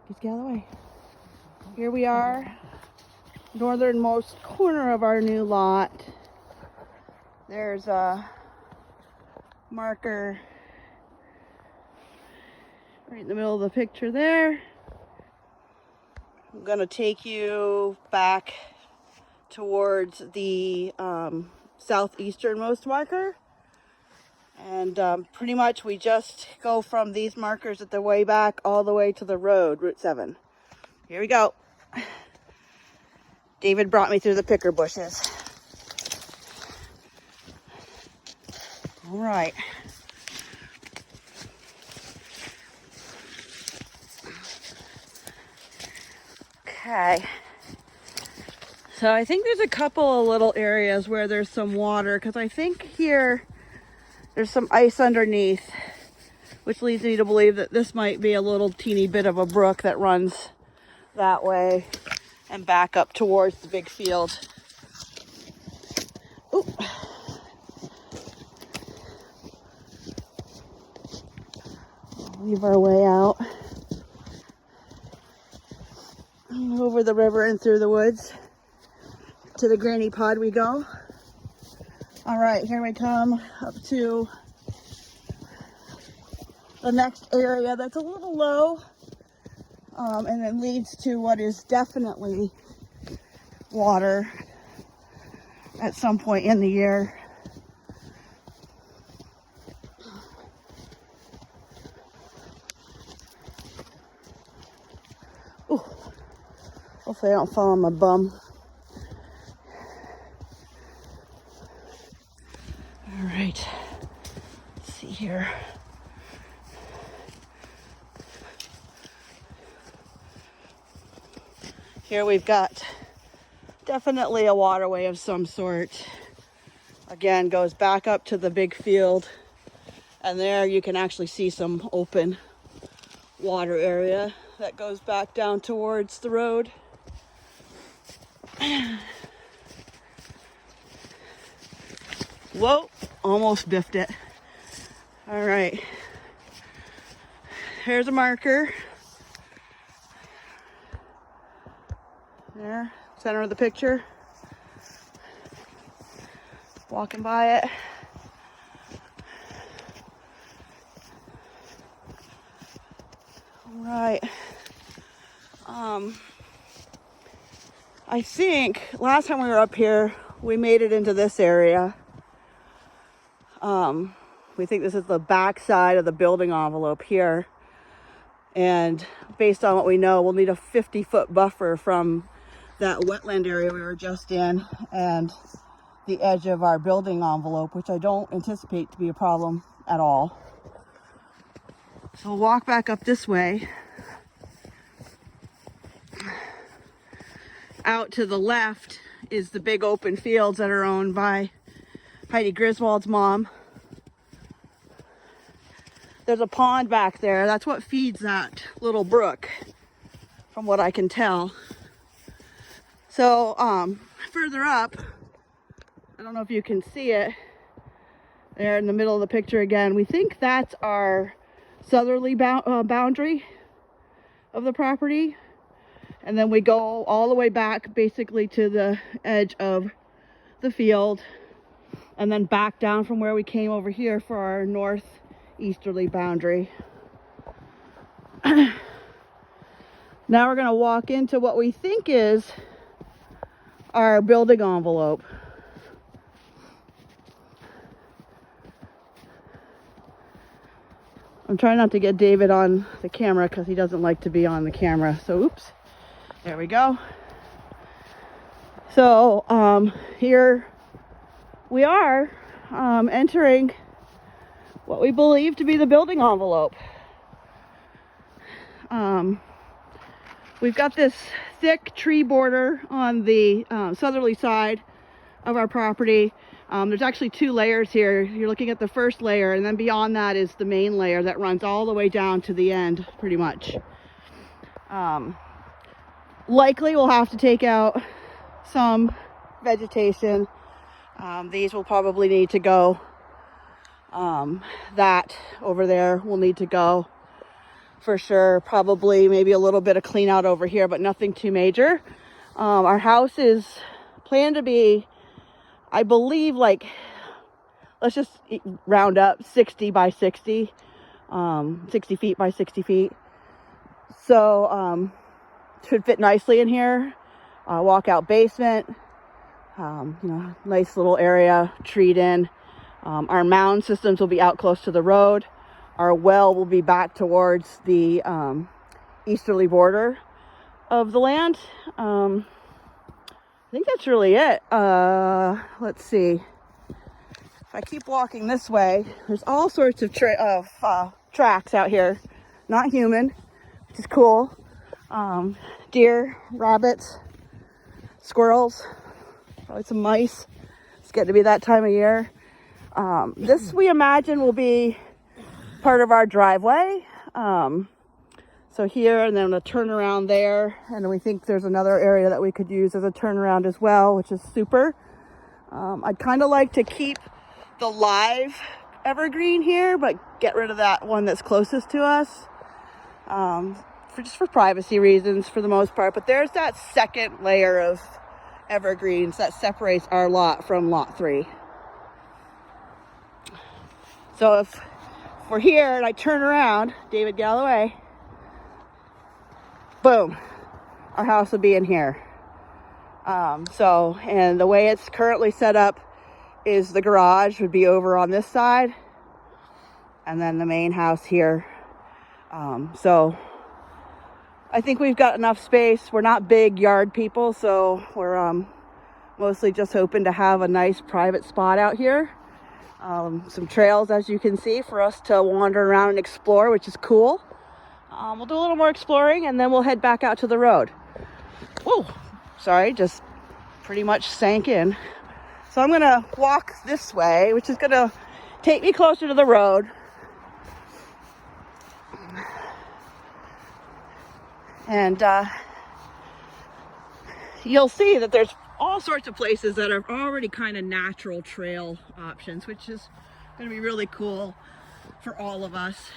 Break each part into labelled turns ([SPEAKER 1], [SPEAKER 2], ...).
[SPEAKER 1] Just get out of the way. Here we are, northernmost corner of our new lot. There's a marker right in the middle of the picture there. I'm gonna take you back towards the southeasternmost marker. And pretty much we just go from these markers at the way back all the way to the road, Route 7. Here we go. David brought me through the picker bushes. All right. Okay. So I think there's a couple of little areas where there's some water, because I think here there's some ice underneath, which leads me to believe that this might be a little teeny bit of a brook that runs that way and back up towards the big field. Ooh. Leave our way out over the river and through the woods. To the granny pod we go. All right, here we come up to the next area that's a little low, and it leads to what is definitely water at some point in the year. Ooh, hopefully I don't fall on my bum. All right, let's see here. Here we've got definitely a waterway of some sort. Again, goes back up to the big field, and there you can actually see some open water area that goes back down towards the road. Whoa, almost biffed it. All right, here's a marker. There, center of the picture. Walking by it. All right. I think last time we were up here, we made it into this area. We think this is the back side of the building envelope here. And based on what we know, we'll need a 50-foot buffer from that wetland area we were just in and the edge of our building envelope, which I don't anticipate to be a problem at all. So we'll walk back up this way. Out to the left is the big open fields that are owned by Heidi Griswold's mom. There's a pond back there. That's what feeds that little brook, from what I can tell. So further up, I don't know if you can see it there in the middle of the picture again. We think that's our southerly boundary of the property. And then we go all the way back basically to the edge of the field, and then back down from where we came over here for our northeasterly boundary. Now we're going to walk into what we think is our building envelope. I'm trying not to get David on the camera because he doesn't like to be on the camera. So oops, there we go. So here we are entering what we believe to be the building envelope. We've got this thick tree border on the southerly side of our property. There's actually two layers here. You're looking at the first layer, and then beyond that is the main layer that runs all the way down to the end, pretty much. Likely we'll have to take out some vegetation. These will probably need to go. That over there will need to go. for sure. Probably maybe a little bit of clean out over here, but nothing too major. Our house is planned to be, I believe, like, let's just round up 60 by 60, 60 feet by 60 feet. So should fit nicely in here. Walkout basement, nice little area, treed in. Our mound systems will be out close to the road. Our well will be back towards the easterly border of the land. I think that's really it. Let's see. If I keep walking this way, there's all sorts of tracks out here. Not human, which is cool. Deer, rabbits, squirrels, probably some mice. It's getting to be that time of year. This, we imagine, will be part of our driveway. So here, and then a turnaround there. And we think there's another area that we could use as a turnaround as well, which is super. I'd kind of like to keep the live evergreen here, but get rid of that one that's closest to us. Just for privacy reasons for the most part. But there's that second layer of evergreens that separates our lot from lot 3. So if we're here and I turn around, David Galloway, boom, our house will be in here. And the way it's currently set up is the garage would be over on this side, and then the main house here. So I think we've got enough space. We're not big yard people, so we're mostly just hoping to have a nice private spot out here. Some trails, as you can see, for us to wander around and explore, which is cool. We'll do a little more exploring, and then we'll head back out to the road. Whoa, sorry, just pretty much sank in. So I'm gonna walk this way, which is gonna take me closer to the road. And you'll see that there's all sorts of places that are already kind of natural trail options, which is going to be really cool for all of us.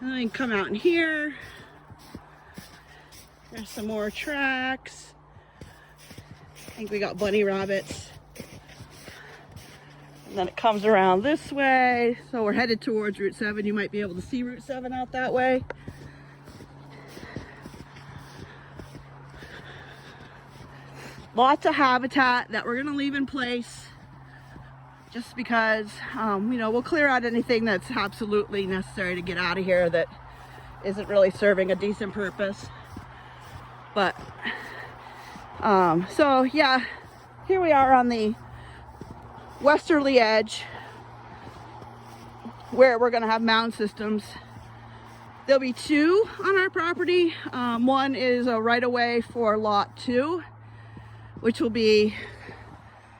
[SPEAKER 1] And then come out in here. There's some more tracks. I think we got bunny rabbits. And then it comes around this way. So we're headed towards Route 7. You might be able to see Route 7 out that way. Lots of habitat that we're going to leave in place just because, we'll clear out anything that's absolutely necessary to get out of here that isn't really serving a decent purpose. But, so yeah, here we are on the westerly edge where we're going to have mound systems. There'll be 2 on our property. One is a right-of-way for lot 2, which will be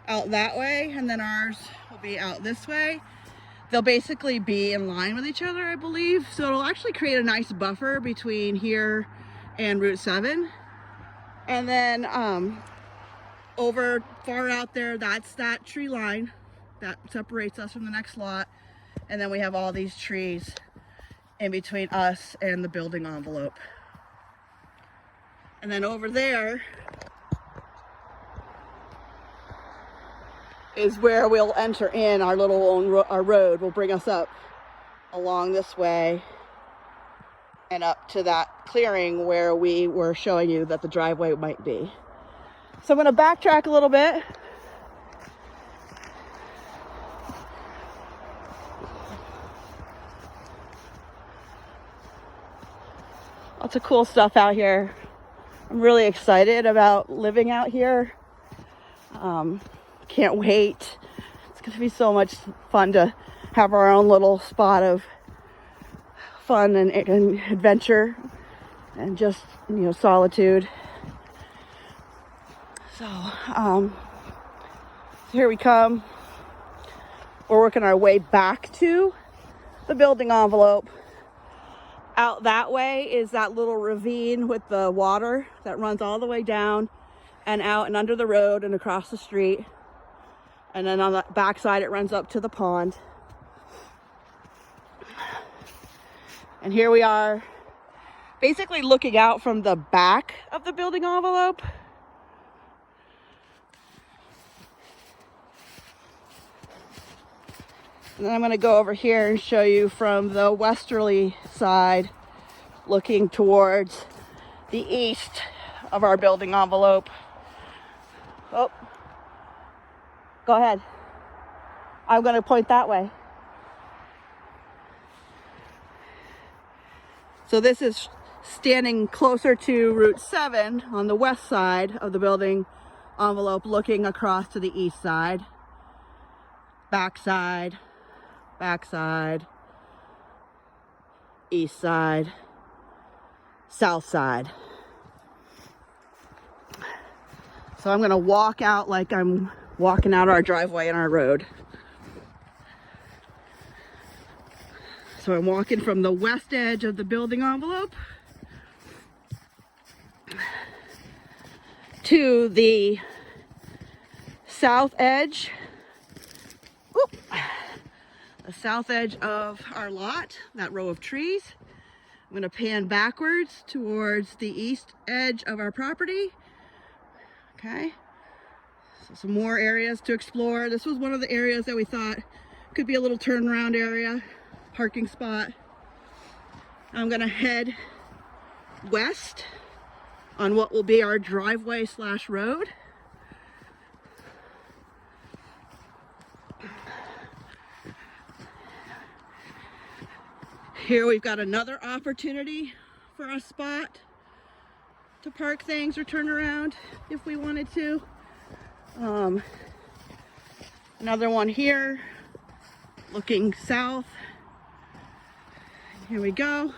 [SPEAKER 1] out that way, and then ours will be out this way. They'll basically be in line with each other, I believe. So it'll actually create a nice buffer between here and Route 7. And then over far out there, that's that tree line that separates us from the next lot. And then we have all these trees in between us and the building envelope. And then over there is where we'll enter in our little our road. Will bring us up along this way and up to that clearing where we were showing you that the driveway might be. So I'm going to backtrack a little bit. Lots of cool stuff out here. I'm really excited about living out here. Can't wait. It's going to be so much fun to have our own little spot of fun and adventure and just, solitude. So, here we come. We're working our way back to the building envelope. Out that way is that little ravine with the water that runs all the way down and out and under the road and across the street. And then on the back side, it runs up to the pond. And here we are, basically looking out from the back of the building envelope. And then I'm going to go over here and show you from the westerly side, looking towards the east of our building envelope. Oh, go ahead. I'm going to point that way. So this is standing closer to Route 7 on the west side of the building envelope, looking across to the east side. Backside, backside, east side, south side. So I'm gonna walk out like I'm walking out our driveway and our road. So I'm walking from the west edge of the building envelope to the south edge. Oop. The south edge of our lot, that row of trees. I'm gonna pan backwards towards the east edge of our property. Okay, so some more areas to explore. This was one of the areas that we thought could be a little turnaround area, parking spot. I'm gonna head west on what will be our driveway slash road. Here we've got another opportunity for a spot to park things or turn around if we wanted to. Another one here, looking south. Here we go.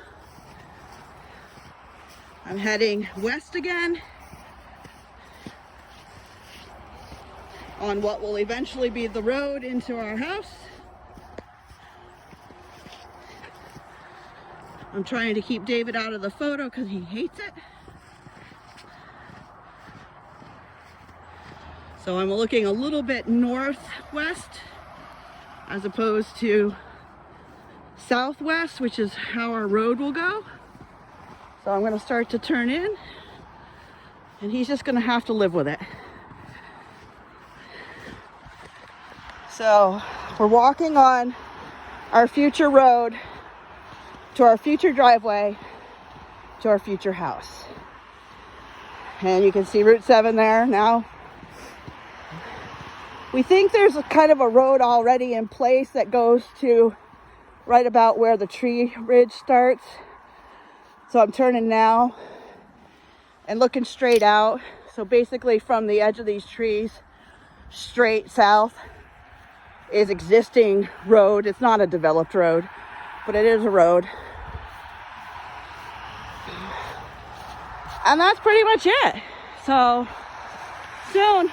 [SPEAKER 1] I'm heading west again on what will eventually be the road into our house. I'm trying to keep David out of the photo because he hates it. So I'm looking a little bit northwest as opposed to southwest, which is how our road will go. So I'm going to start to turn in, and he's just going to have to live with it. So we're walking on our future road to our future driveway to our future house. And you can see Route 7 there now. We think there's a kind of a road already in place that goes to right about where the tree ridge starts. So I'm turning now and looking straight out. So basically from the edge of these trees straight south is existing road. It's not a developed road, but it is a road. And that's pretty much it. So soon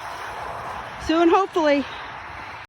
[SPEAKER 1] hopefully